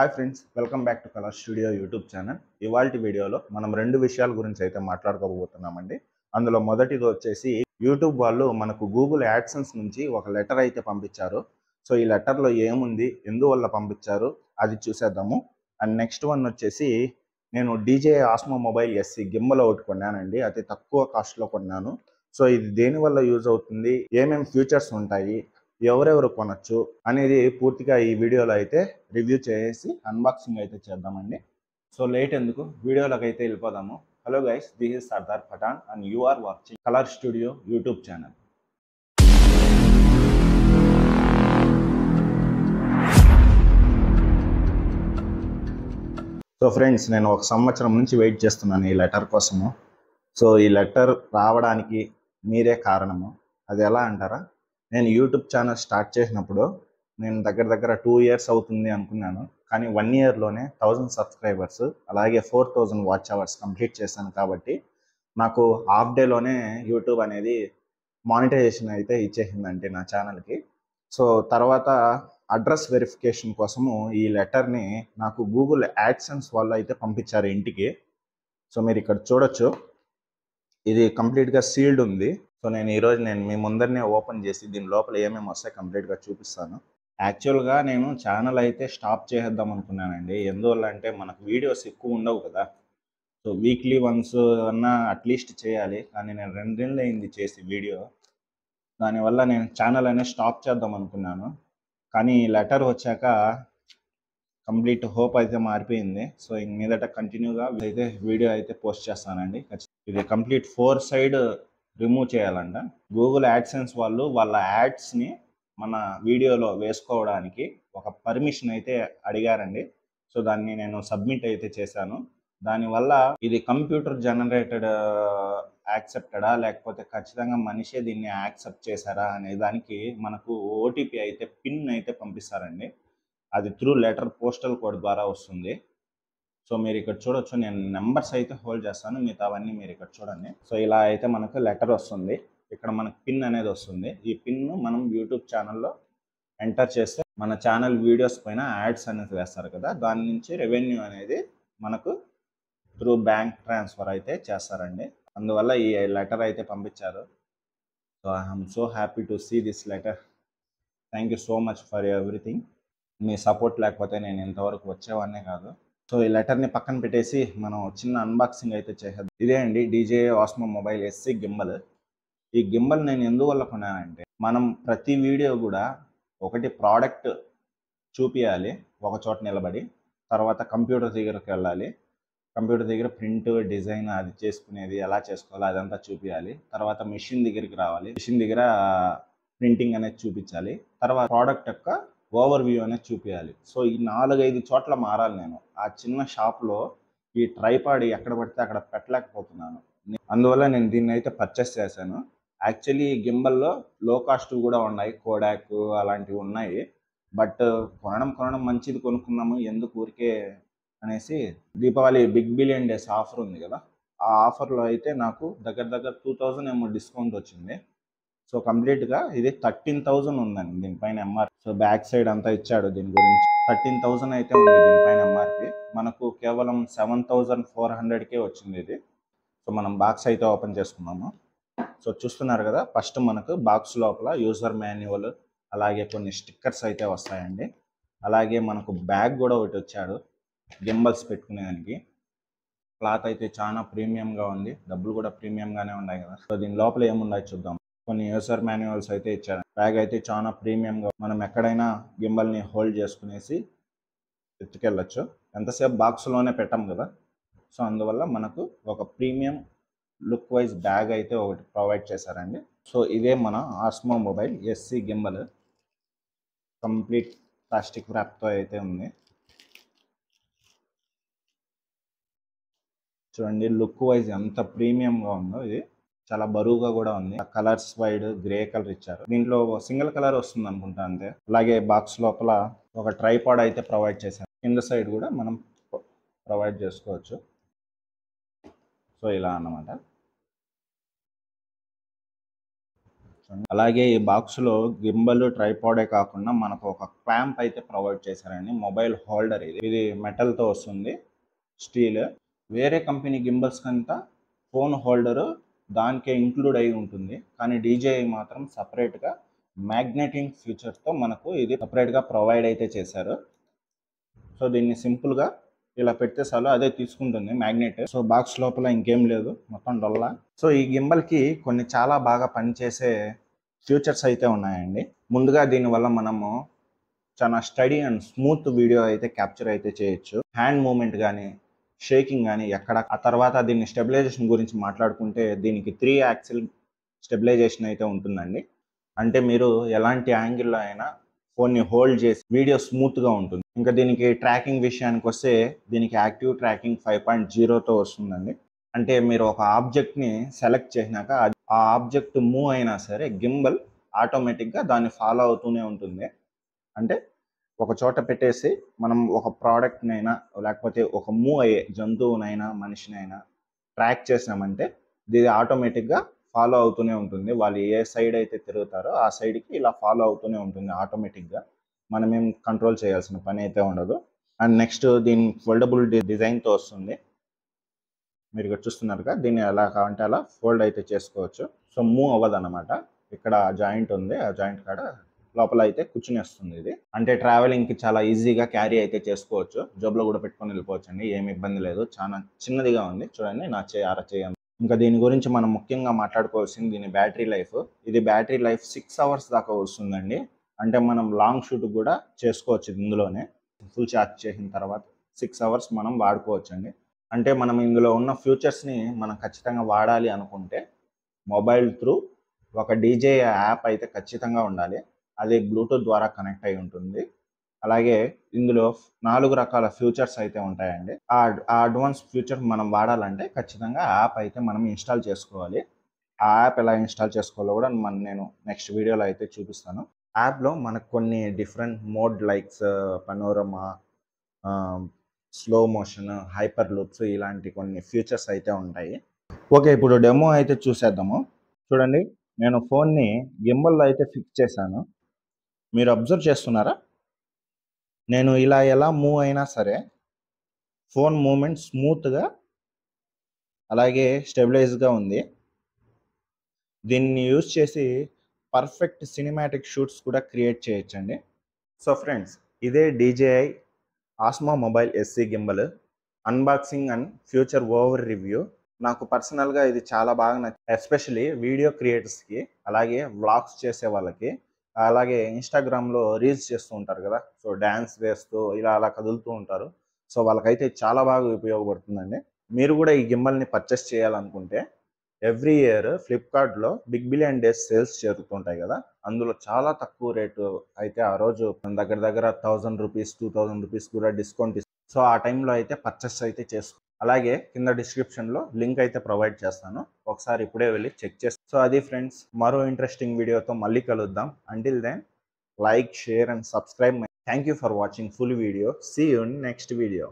Hi friends, welcome back to colour studio YouTube channel. ఇవాల్టి వీడియోలో మనం రెండు విషయాల గురించి అయితే మాట్లాడుకోబోతున్నామండి. అందులో మొదటిది వచ్చేసి యూట్యూబ్ వాళ్ళు మనకు గూగుల్ యాడ్సెన్స్ నుంచి ఒక లెటర్ అయితే పంపించారు. సో ఈ లెటర్లో ఏముంది, ఎందువల్ల పంపించారు అది చూసేద్దాము. అండ్ నెక్స్ట్ వన్ వచ్చేసి నేను డీజే ఆస్మో మొబైల్ ఎస్సీ గిమ్మల్ ఒకటి కొన్నానండి. అతి తక్కువ కాస్ట్లో కొన్నాను. సో ఇది దేనివల్ల యూజ్ అవుతుంది, ఏమేమి ఫ్యూచర్స్ ఉంటాయి, ఎవరెవరు కొనొచ్చు అనేది పూర్తిగా ఈ వీడియోలో అయితే రివ్యూ చేసి అన్బాక్సింగ్ అయితే చేద్దామండి. సో లేట్ ఎందుకు, వీడియోలోకి అయితే వెళ్ళిపోదాము. Hello guys, this is Sardar Pathan and you are watching colour studio YouTube channel. So friends, నేను ఒక సంవత్సరం నుంచి వెయిట్ చేస్తున్నాను ఈ లెటర్ కోసము. సో ఈ లెటర్ రావడానికి మీరే కారణము. అది ఎలా అంటారా, నేను యూట్యూబ్ ఛానల్ స్టార్ట్ చేసినప్పుడు నేను దగ్గర 2 years అవుతుంది అనుకున్నాను. కానీ 1 yearలోనే 1000 సబ్స్క్రైబర్స్ అలాగే 4000 వాచ్ అవర్స్ కంప్లీట్ చేశాను. కాబట్టి నాకు హాఫ్ డేలోనే యూట్యూబ్ అనేది మానిటైజేషన్ అయితే ఇచ్చేసిందంటే నా ఛానల్కి. సో తర్వాత అడ్రస్ వెరిఫికేషన్ కోసము ఈ లెటర్ని నాకు గూగుల్ యాడ్సెన్స్ వాళ్ళు అయితే పంపించారు ఇంటికి. సో మీరు ఇక్కడ చూడొచ్చు, ఇది కంప్లీట్గా సీల్డ్ ఉంది. సో నేను మీ ముందరనే ఓపెన్ చేసి దీని లోపల ఏమేమి వస్తాయి కంప్లీట్గా చూపిస్తాను. యాక్చువల్గా నేను ఛానల్ అయితే స్టాప్ చేసేద్దాం అనుకున్నానండి. ఎందువల్ల అంటే మనకు వీడియోస్ ఎక్కువ ఉండవు కదా. సో వీక్లీ వన్స్ అన్నా అట్లీస్ట్ చేయాలి. కానీ నేను 2 నెలలు అయింది చేసి వీడియో. దానివల్ల నేను ఛానల్ అనేది స్టాప్ చేద్దాం అనుకున్నాను. కానీ లెటర్ వచ్చాక కంప్లీట్ హోప్ అయితే మారిపోయింది. సో ఇంక మీదట కంటిన్యూగా అయితే వీడియో అయితే పోస్ట్ చేస్తానండి. ఇది కంప్లీట్ 4 side రిమూవ్ చేయాలంట. గూగుల్ యాడ్సెన్స్ వాళ్ళు వాళ్ళ యాడ్స్ని మన వీడియోలో వేసుకోవడానికి ఒక పర్మిషన్ అయితే అడిగారండి. సో దాన్ని నేను సబ్మిట్ అయితే చేశాను. దానివల్ల ఇది కంప్యూటర్ జనరేటెడ్ యాక్సెప్టెడా లేకపోతే ఖచ్చితంగా మనిషే దీన్ని యాక్సెప్ట్ చేశారా అనే దానికి మనకు ఓటీపీ అయితే పిన్ అయితే పంపిస్తారండి. అది త్రూ లెటర్ పోస్టల్ కోడ్ ద్వారా వస్తుంది. సో మీరు ఇక్కడ చూడొచ్చు, నేను నెంబర్స్ అయితే హోల్డ్ చేస్తాను, మిగతా అవన్నీ మీరు ఇక్కడ చూడండి. సో ఇలా అయితే మనకు లెటర్ వస్తుంది. ఇక్కడ మనకు పిన్ అనేది వస్తుంది. ఈ పిన్ మనం యూట్యూబ్ ఛానల్లో ఎంటర్ చేస్తే మన ఛానల్ వీడియోస్ పైన యాడ్స్ అనేది వేస్తారు కదా, దాని నుంచి రెవెన్యూ అనేది మనకు త్రూ బ్యాంక్ ట్రాన్స్ఫర్ అయితే చేస్తారండి. అందువల్ల ఈ లెటర్ అయితే పంపించారు. So I'm so happy to see this letter. Thank you so much for everything. మీ సపోర్ట్ లేకపోతే నేను ఇంతవరకు వచ్చేవాడినే కాదు. సో ఈ లెటర్ని పక్కన పెట్టేసి మనం చిన్న అన్బాక్సింగ్ అయితే చేసేద్దాం. ఇదే అండి DJ Osmo mobile SE gimbal. ఈ గింబల్ నేను ఎందువల్ల కొన్నానంటే, మనం ప్రతి వీడియో కూడా ఒకటి ప్రోడక్ట్ చూపించాలి ఒక చోట నిలబడి, తర్వాత కంప్యూటర్ దగ్గరకు వెళ్ళాలి, కంప్యూటర్ దగ్గర ప్రింట్ డిజైన్ అది చేసుకునేది ఎలా చేసుకోవాలో అదంతా చూపించాలి, తర్వాత మిషన్ దగ్గరికి రావాలి, మిషన్ దగ్గర ప్రింటింగ్ అనేది చూపించాలి, తర్వాత ప్రోడక్ట్ యొక్క ఓవర్ వ్యూ అనేది చూపించాలి. సో ఈ 4-5 చోట్ల మారాలి. నేను ఆ చిన్న షాప్లో ఈ ట్రైపాడ్ ఎక్కడ పడితే అక్కడ పెట్టలేకపోతున్నాను. అందువల్ల నేను దీన్ని అయితే పర్చేస్ చేశాను. యాక్చువల్లీ గింబల్లో లో కాస్ట్ కూడా ఉన్నాయి, కోడాక్ అలాంటివి ఉన్నాయి. బట్ కొనడం మంచిది కొనుక్కున్నాము, ఎందుకు ఊరికే అనేసి Deepavali big billion days offer ఉంది కదా, ఆ ఆఫర్లో అయితే నాకు దగ్గర 2000 ఏమో డిస్కౌంట్ వచ్చింది. సో కంప్లీట్గా ఇది 13,000 ఉందండి దీనిపైన ఎంఆర్పి. సో బ్యాక్ సైడ్ అంతా ఇచ్చాడు దీని గురించి. 13,000 అయితే ఉంది దీనిపైన ఎంఆర్పి. మనకు కేవలం 7,400కే వచ్చింది ఇది. సో మనం బాక్స్ అయితే ఓపెన్ చేసుకున్నాము. సో చూస్తున్నారు కదా, ఫస్ట్ మనకు బాక్స్ లోపల యూజర్ మాన్యువల్ అలాగే కొన్ని స్టిక్కర్స్ అయితే వస్తాయండి. అలాగే మనకు బ్యాగ్ కూడా ఒకటి వచ్చాడు గింబల్స్ పెట్టుకునేదానికి. క్లాత్ అయితే చాలా ప్రీమియంగా ఉంది, డబ్బులు కూడా ప్రీమియంగానే ఉన్నాయి కదా. సో దీని లోపల ఏమున్నాయో చూద్దాం. కొన్ని యూజర్ మాన్యువల్స్ అయితే ఇచ్చారు. బ్యాగ్ అయితే చాలా ప్రీమియంగా, మనం ఎక్కడైనా గింబల్ని హోల్డ్ చేసుకునేసి ఎత్తుకెళ్ళచ్చు. ఎంతసేపు బాక్స్లోనే పెట్టాం కదా, సో అందువల్ల మనకు ఒక ప్రీమియం లుక్ వైజ్ బ్యాగ్ అయితే ఒకటి ప్రొవైడ్ చేశారండి. సో ఇదే మన Osmo mobile SE gimbal. Complete plastic ర్యాప్తో అయితే ఉంది. చూడండి లుక్ వైజ్ ఎంత ప్రీమియంగా ఉందో. ఇది చాలా బరువుగా కూడా ఉంది. కలర్స్ వైడ్ గ్రే కలర్ ఇచ్చారు. దీంట్లో సింగిల్ కలర్ వస్తుంది అనుకుంటా అంతే. అలాగే బాక్స్ లోపల ఒక ట్రైపాడ్ అయితే ప్రొవైడ్ చేశారు. కింద సైడ్ కూడా మనం ప్రొవైడ్ చేసుకోవచ్చు. సో ఇలా అన్నమాట. సో చూడండి. అలాగే ఈ బాక్స్లో గింబల్ ట్రైపాడే కాకుండా మనకు ఒక క్లాంప్ అయితే ప్రొవైడ్ చేశారండి. మొబైల్ హోల్డర్ ఇది మెటల్తో వస్తుంది, స్టీల్. వేరే కంపెనీ గింబల్స్ కంతా ఫోన్ హోల్డరు దానికే ఇంక్లూడ్ అయి ఉంటుంది, కానీ DJI మాత్రం సపరేట్గా మ్యాగ్నెటింగ్ ఫీచర్తో మనకు ఇది సపరేట్గా ప్రొవైడ్ అయితే చేశారు. సో దీన్ని సింపుల్గా ఇలా పెడితే చాలు అదే తీసుకుంటుంది మ్యాగ్నెట్. సో బాక్స్ లోపల ఇంకేం లేదు, మొత్తం డొల్లా. సో ఈ గింబల్కి కొన్ని చాలా బాగా పనిచేసే ఫీచర్స్ అయితే ఉన్నాయండి. ముందుగా దీనివల్ల మనము చాలా స్టడీ అండ్ స్మూత్ వీడియో అయితే క్యాప్చర్ అయితే చేయొచ్చు. హ్యాండ్ మూమెంట్ కానీ షేకింగ్ కానీ ఎక్కడ. ఆ తర్వాత దీన్ని స్టెబిలైజేషన్ గురించి మాట్లాడుకుంటే దీనికి 3 యాక్సిల్ స్టెబిలైజేషన్ అయితే ఉంటుందండి. అంటే మీరు ఎలాంటి యాంగిల్లో అయినా ఫోన్ని హోల్డ్ చేసి వీడియో స్మూత్గా ఉంటుంది. ఇంకా దీనికి ట్రాకింగ్ విషయానికి వస్తే దీనికి యాక్టివ్ ట్రాకింగ్ 5.0తో వస్తుందండి. అంటే మీరు ఒక ఆబ్జెక్ట్ని సెలెక్ట్ చేసినాక ఆ ఆబ్జెక్ట్ మూవ్ అయినా సరే గింబల్ ఆటోమేటిక్గా దాన్ని ఫాలో అవుతూనే ఉంటుంది. అంటే ఒక చోట పెట్టేసి మనం ఒక ప్రోడక్ట్నైనా లేకపోతే ఒక మూవ్ అయ్యే జంతువునైనా మనిషినైనా ట్రాక్ చేసామంటే ఇది ఆటోమేటిక్గా ఫాలో అవుతూనే ఉంటుంది. వాళ్ళు ఏ సైడ్ అయితే తిరుగుతారో ఆ సైడ్కి ఇలా ఫాలో అవుతూనే ఉంటుంది ఆటోమేటిక్గా. మనం ఏం కంట్రోల్ చేయాల్సిన పని అయితే ఉండదు. అండ్ నెక్స్ట్ దీని ఫోల్డబుల్ డిజైన్తో వస్తుంది. మీరు ఇక్కడ చూస్తున్నారుగా, దీన్ని ఎలా కావాలంటే అలా ఫోల్డ్ అయితే చేసుకోవచ్చు. సో మూవ్ అవ్వదు అనమాట. ఇక్కడ జాయింట్ ఉంది, ఆ జాయింట్ కాడ లోపల అయితే కూర్చునేస్తుంది ఇది. అంటే ట్రావెలింగ్కి చాలా ఈజీగా క్యారీ అయితే చేసుకోవచ్చు, జోబులో కూడా పెట్టుకొని వెళ్ళిపోవచ్చు అండి, ఏమి ఇబ్బంది లేదు. చాలా చిన్నదిగా ఉంది చూడండి, నా చేయి అరచేయి. ఇంకా దీని గురించి మనం ముఖ్యంగా మాట్లాడుకోవాల్సింది దీని బ్యాటరీ లైఫ్. ఇది బ్యాటరీ లైఫ్ 6 అవర్స్ దాకా వస్తుందండి. అంటే మనం లాంగ్ షూట్ కూడా చేసుకోవచ్చు ఇందులోనే. ఫుల్ ఛార్జ్ చేసిన తర్వాత 6 అవర్స్ మనం వాడుకోవచ్చు అండి. అంటే మనం ఇందులో ఉన్న ఫీచర్స్ని మనం ఖచ్చితంగా వాడాలి అనుకుంటే మొబైల్ త్రూ ఒక DJI యాప్ అయితే ఖచ్చితంగా ఉండాలి. అది బ్లూటూత్ ద్వారా కనెక్ట్ అయి ఉంటుంది. అలాగే ఇందులో 4 రకాల ఫీచర్స్ అయితే ఉంటాయండి. ఆ అడ్వాన్స్ ఫీచర్ మనం వాడాలంటే ఖచ్చితంగా యాప్ అయితే మనం ఇన్స్టాల్ చేసుకోవాలి. ఆ యాప్ ఎలా ఇన్స్టాల్ చేసుకోవాలో కూడా నేను నెక్స్ట్ వీడియోలో అయితే చూపిస్తాను. యాప్లో మనకు కొన్ని different mode likes panorama, slow motion, hyper loops ఇలాంటి కొన్ని ఫీచర్స్ అయితే ఉంటాయి. ఓకే, ఇప్పుడు డెమో అయితే చూసేద్దాము. చూడండి, నేను ఫోన్ని గింబల్లో అయితే ఫిక్స్ చేశాను. మీరు అబ్జర్వ్ చేస్తున్నారా? నేను ఇలా ఎలా మూవ్ అయినా సరే ఫోన్ మూమెంట్ స్మూత్గా అలాగే స్టెబిలైజ్గా ఉంది. దీన్ని యూజ్ చేసి పర్ఫెక్ట్ సినిమాటిక్ షూట్స్ కూడా క్రియేట్ చేయొచ్చండి. సో ఫ్రెండ్స్, ఇదే DJI Osmo mobile SE gimbal unboxing and future over review. నాకు పర్సనల్గా ఇది చాలా బాగా నచ్చింది, ఎస్పెషలీ వీడియో క్రియేటర్స్కి, అలాగే వ్లాగ్స్ చేసే వాళ్ళకి, అలాగే ఇన్స్టాగ్రామ్లో రీల్స్ చేస్తూ ఉంటారు కదా, సో డ్యాన్స్ వేస్తూ ఇలా అలా కదులుతూ ఉంటారు. సో వాళ్ళకైతే చాలా బాగా ఉపయోగపడుతుందండి. మీరు కూడా ఈ గింబల్ని పర్చేస్ చేయాలనుకుంటే ఎవ్రీ ఇయర్ ఫ్లిప్కార్ట్లో బిగ్ బిలియన్ డేస్ సేల్స్ జరుగుతుంటాయి కదా, అందులో చాలా తక్కువ రేటు అయితే ఆ రోజు దగ్గర 1000 రూపీస్ 2000 రూపీస్ కూడా డిస్కౌంట్ ఇస్తుంది. సో ఆ టైంలో అయితే పర్చేస్ అయితే చేసుకో. అలాగే కింద డిస్క్రిప్షన్లో లింక్ అయితే ప్రొవైడ్ చేస్తాను, ఒకసారి ఇప్పుడే వెళ్ళి చెక్ చేస్తాను. సో అది ఫ్రెండ్స్, మరో ఇంట్రెస్టింగ్ వీడియోతో మళ్ళీ కలుద్దాం. Until then, like, share and subscribe. Thank you for watching full video. See you in next video.